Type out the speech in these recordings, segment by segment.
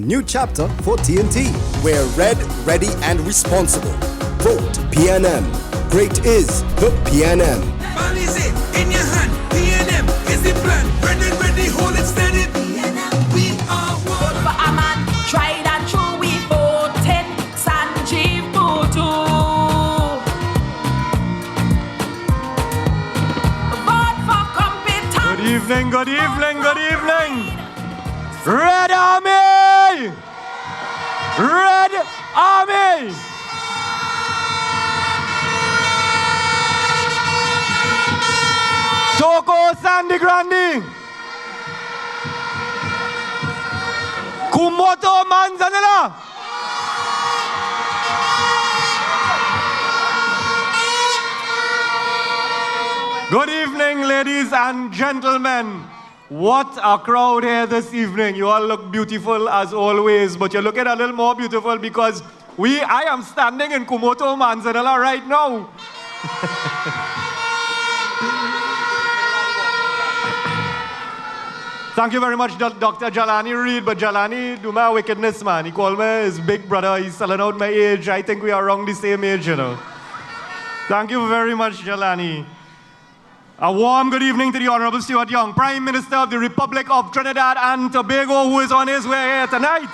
new chapter for TNT. We're red, ready, and responsible. Vote PNM. Great is the PNM. Man is it in your hand. PNM is the plan. Ready, hold it steady. We are one. Vote for a man, tried and true. We voted Sanjiv Boodhu. Vote for competence. Good evening, good evening, good evening. Red Army! Red Army! Toko Sandy Grande! Cumuto Manzanilla! Good evening, ladies and gentlemen. What a crowd here this evening. You all look beautiful as always, but you're looking a little more beautiful because I am standing in Cumuto, Manzanilla right now. Thank you very much, Dr. Jalani Reed, but Jalani do my wickedness, man. He called me his big brother. He's selling out my age. I think we are around the same age, you know. Thank you very much, Jalani. A warm good evening to the Honorable Stuart Young, Prime Minister of the Republic of Trinidad and Tobago, who is on his way here tonight.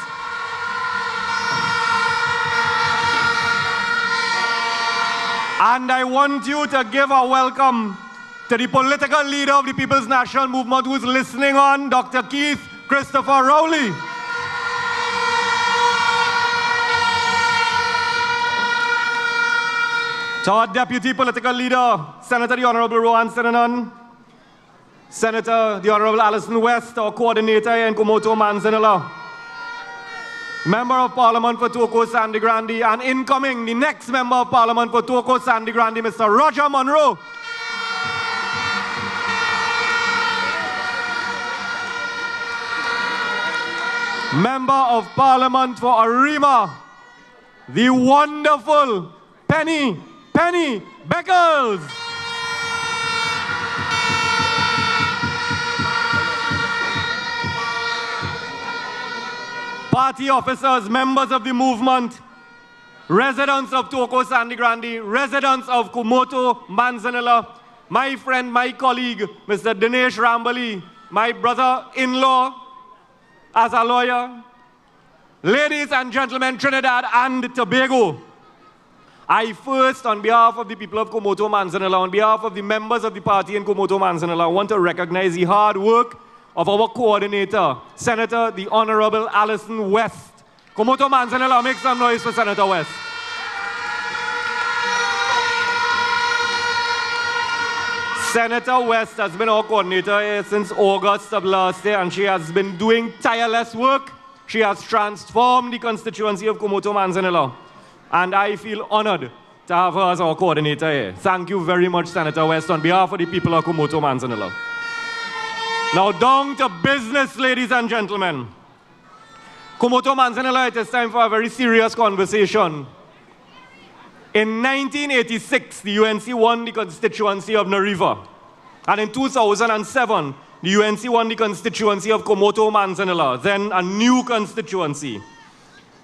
And I want you to give a welcome to the political leader of the People's National Movement who's listening on, Dr. Keith Christopher Rowley. To our Deputy Political Leader, Senator the Honorable Rohan Sinanan, Senator the Honorable Alison West, our coordinator in Cumuto, Manzanilla, Member of Parliament for Toko Sandy Grande, and incoming, the next Member of Parliament for Toko Sandy Grande, Mr. Roger Monroe. Member of Parliament for Arima, the wonderful Penny Beckles. Party officers, members of the movement, residents of Toko Sandy Grande, residents of Cumuto, Manzanilla, my friend, my colleague, Mr. Dinesh Rambali, my brother-in-law as a lawyer, ladies and gentlemen, Trinidad and Tobago. I first, on behalf of the people of Cumuto, Manzanilla, on behalf of the members of the party in Cumuto, Manzanilla, want to recognize the hard work of our coordinator, Senator the Honorable Alison West. Cumuto, Manzanilla, make some noise for Senator West. Senator West has been our coordinator since August of last year, and she has been doing tireless work. She has transformed the constituency of Cumuto, Manzanilla. And I feel honored to have her as our coordinator here. Thank you very much, Senator West, on behalf of the people of Cumuto, Manzanilla. Now, down to business, ladies and gentlemen. Cumuto, Manzanilla, it is time for a very serious conversation. In 1986, the UNC won the constituency of Nariva. And in 2007, the UNC won the constituency of Cumuto, Manzanilla, then a new constituency.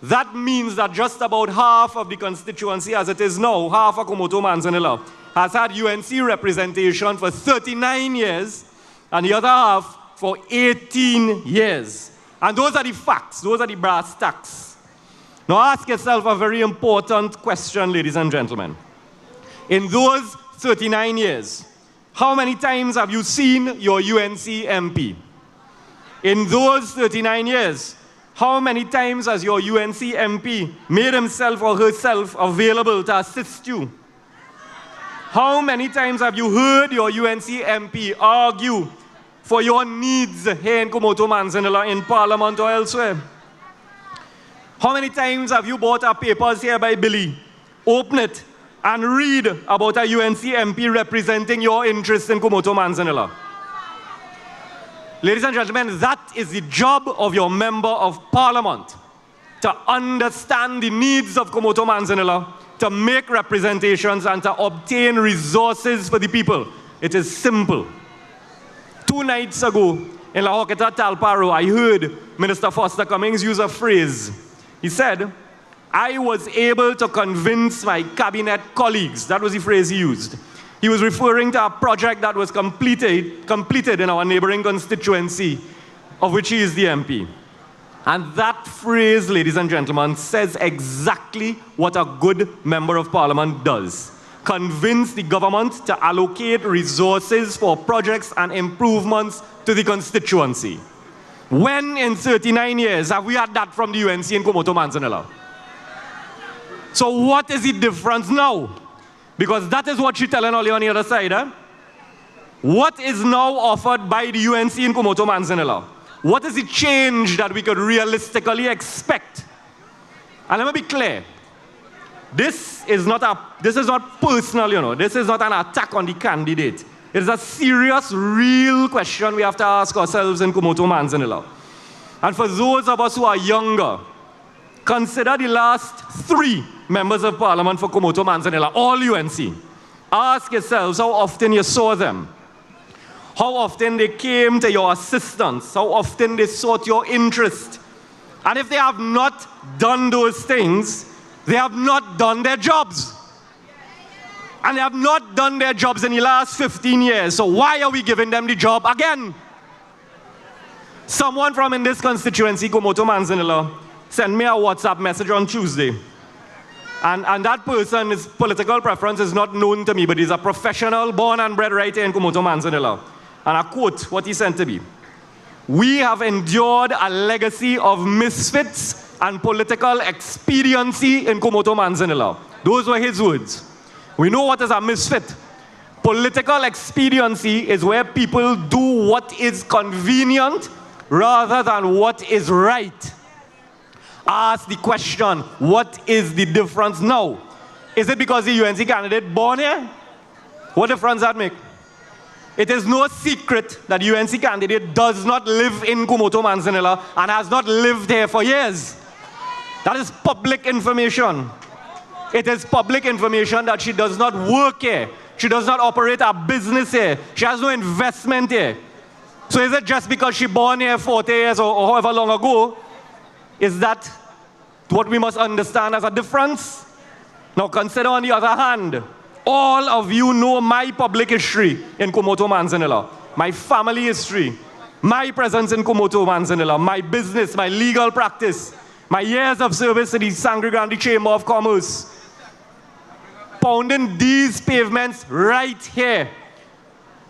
That means that just about half of the constituency as it is now, half of Cumuto, Manzanilla, has had UNC representation for 39 years, and the other half for 18 years. And those are the facts, those are the brass tacks. Now ask yourself a very important question, ladies and gentlemen. In those 39 years, how many times have you seen your UNC MP? In those 39 years, how many times has your UNC MP made himself or herself available to assist you? How many times have you heard your UNC MP argue for your needs here in Cumuto, Manzanilla, in Parliament or elsewhere? How many times have you bought our papers here by Billy, open it, and read about a UNC MP representing your interests in Cumuto, Manzanilla? Ladies and gentlemen, that is the job of your Member of Parliament, to understand the needs of Cumuto, Manzanilla, to make representations and to obtain resources for the people. It is simple. 2 nights ago, in La Horquetta, Talparo, I heard Minister Foster Cummings use a phrase. He said, I was able to convince my cabinet colleagues. That was the phrase he used. He was referring to a project that was completed in our neighboring constituency, of which he is the MP. And that phrase, ladies and gentlemen, says exactly what a good member of parliament does. Convince the government to allocate resources for projects and improvements to the constituency. When in 39 years have we had that from the UNC in Cumuto, Manzanilla? So what is the difference now? Because that is what she's telling all you on the other side. What is now offered by the UNC in Cumuto, Manzanilla? What is the change that we could realistically expect? And let me be clear. This is not personal, you know. This is not an attack on the candidate. It is a serious, real question we have to ask ourselves in Cumuto, Manzanilla. And for those of us who are younger, consider the last 3 members of parliament for Cumuto, Manzanilla, all UNC. Ask yourselves how often you saw them. How often they came to your assistance, how often they sought your interest. And if they have not done those things, they have not done their jobs. And they have not done their jobs in the last 15 years. So why are we giving them the job again? Someone from in this constituency, Cumuto, Manzanilla, sent me a WhatsApp message on Tuesday. And that person's political preference is not known to me, but he's a professional, born and bred writer in Cumuto, Manzanilla. And I quote what he sent to me. We have endured a legacy of misfits and political expediency in Cumuto, Manzanilla. Those were his words. We know what is a misfit. Political expediency is where people do what is convenient rather than what is right. Ask the question, what is the difference now? Is it because the UNC candidate born here? What difference does that make? It is no secret that the UNC candidate does not live in Cumuto, Manzanilla and has not lived here for years. That is public information. It is public information that she does not work here. She does not operate a business here. She has no investment here. So is it just because she born here 40 years or however long ago? Is that what we must understand as a difference? Now consider on the other hand, all of you know my public history in Cumuto, Manzanilla, my family history, my presence in Cumuto, Manzanilla, my business, my legal practice, my years of service in the Sangre Grande Chamber of Commerce, pounding these pavements right here.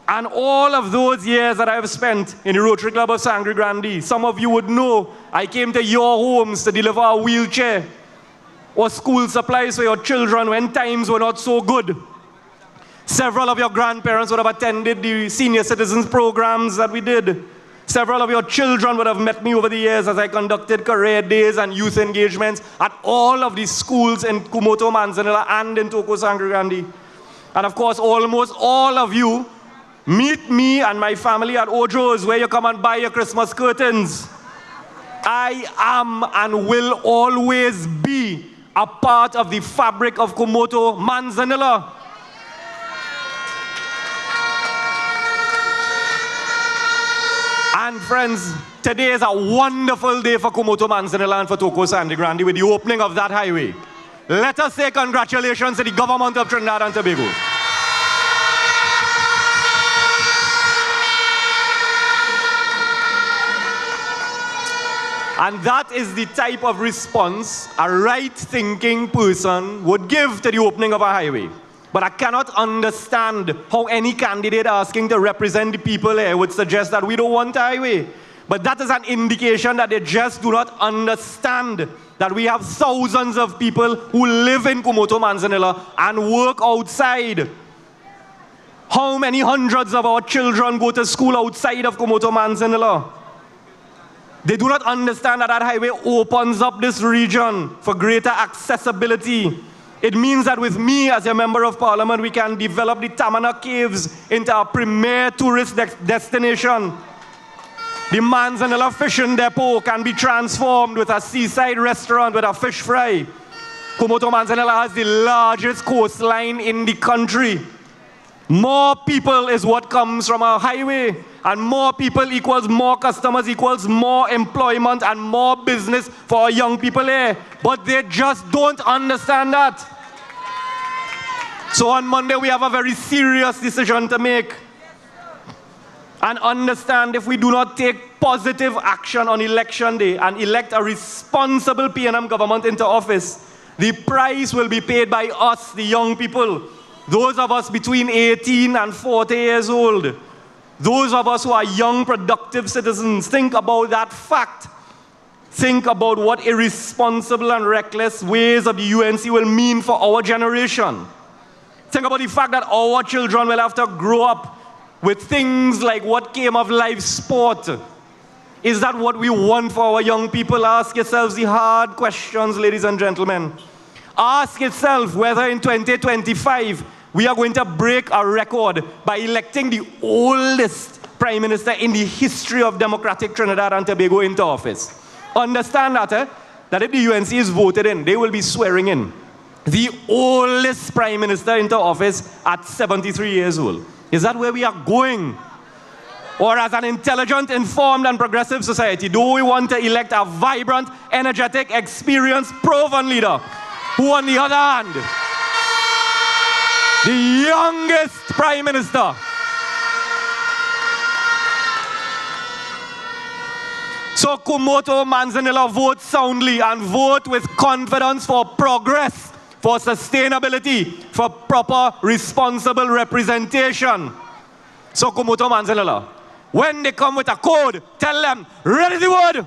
And all of those years that I've spent in the Rotary Club of Sangre Grande, some of you would know I came to your homes to deliver a wheelchair or school supplies for your children when times were not so good. Several of your grandparents would have attended the senior citizens programs that we did. Several of your children would have met me over the years as I conducted career days and youth engagements at all of these schools in Cumuto, Manzanilla and in Toko Sangre Grande. And of course, almost all of you meet me and my family at Ojo's where you come and buy your Christmas curtains. I am and will always be a part of the fabric of Cumuto, Manzanilla. And friends, today is a wonderful day for Cumuto, Manzanilla and for Toko Sangre Grande with the opening of that highway. Let us say congratulations to the government of Trinidad and Tobago. And that is the type of response a right-thinking person would give to the opening of a highway. But I cannot understand how any candidate asking to represent the people here would suggest that we don't want a highway. But that is an indication that they just do not understand that we have thousands of people who live in Cumuto, Manzanilla and work outside. How many hundreds of our children go to school outside of Cumuto, Manzanilla? They do not understand that that highway opens up this region for greater accessibility. It means that with me as a member of parliament, we can develop the Tamana Caves into a premier tourist destination. The Manzanilla Fishing Depot can be transformed with a seaside restaurant with a fish fry. Cumuto, Manzanilla has the largest coastline in the country. More people is what comes from our highway. And more people equals more customers equals more employment and more business for our young people here. But they just don't understand that. So on Monday, we have a very serious decision to make. And understand, if we do not take positive action on election day and elect a responsible PNM government into office, the price will be paid by us, the young people. Those of us between 18 and 40 years old. Those of us who are young, productive citizens. Think about that fact. Think about what irresponsible and reckless ways of the UNC will mean for our generation. Think about the fact that our children will have to grow up with things like what came of live sport. Is that what we want for our young people? Ask yourselves the hard questions, ladies and gentlemen. Ask yourself whether in 2025 we are going to break a record by electing the oldest prime minister in the history of democratic Trinidad and Tobago into office. Understand that, that if the UNC is voted in, they will be swearing in the oldest prime minister into office at 73 years old. Is that where we are going? Or as an intelligent, informed, and progressive society, do we want to elect a vibrant, energetic, experienced, proven leader who, on the other hand, the youngest prime minister? So Cumuto, Manzanilla, vote soundly and vote with confidence for progress, for sustainability, for proper, responsible representation. So Cumuto, Manzanilla, when they come with a code, tell them, ready the word.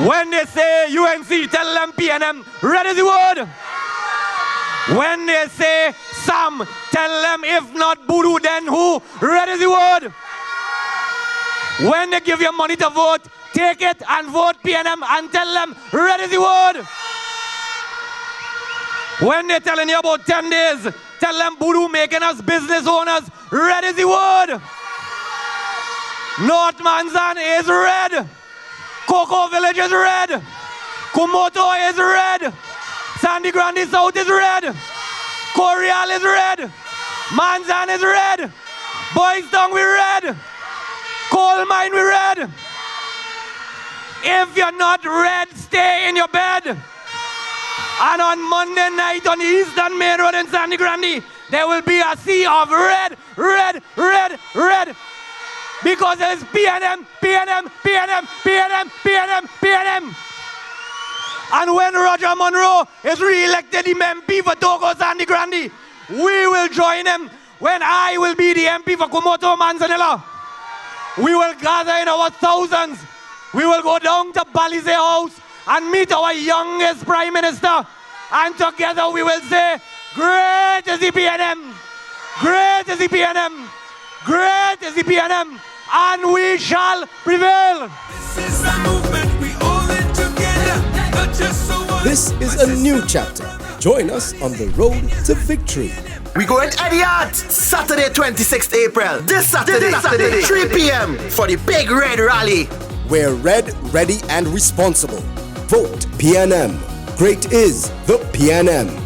When they say UNC, tell them PNM, ready the word. When they say Sam, tell them if not Boodhu, then who? Ready the word. When they give you money to vote, take it and vote PNM and tell them, ready the word. When they're telling you about 10 days, tell them Boodhu making us business owners, red is the word. North Manzan is red. Cocoa Village is red. Cumuto is red. Grande South is red. Corial is red. Manzan is red. Boys Town we red. Coal Mine we red. If you're not red, stay in your bed. And on Monday night on the Eastern Main Road in Grande, there will be a sea of red, red, red, red. Because it's PNM, PNM, PNM, PNM, PNM, PNM. And when Roger Monroe is re-elected the MP for Togo Grande, we will join him. When I will be the MP for Cumuto Manzanilla, we will gather in our thousands. We will go down to Balize House and meet our youngest Prime Minister. And together we will say, great is the PNM, great is the PNM, great is the PNM, and we shall prevail. This is a movement, we all in together, not just so one. This is a new chapter. Join us on the road to victory. We going Ediot, Saturday 26th April. This Saturday, 3 p.m. for the Big Red Rally. We're red, ready, and responsible. Vote PNM. Great is the PNM.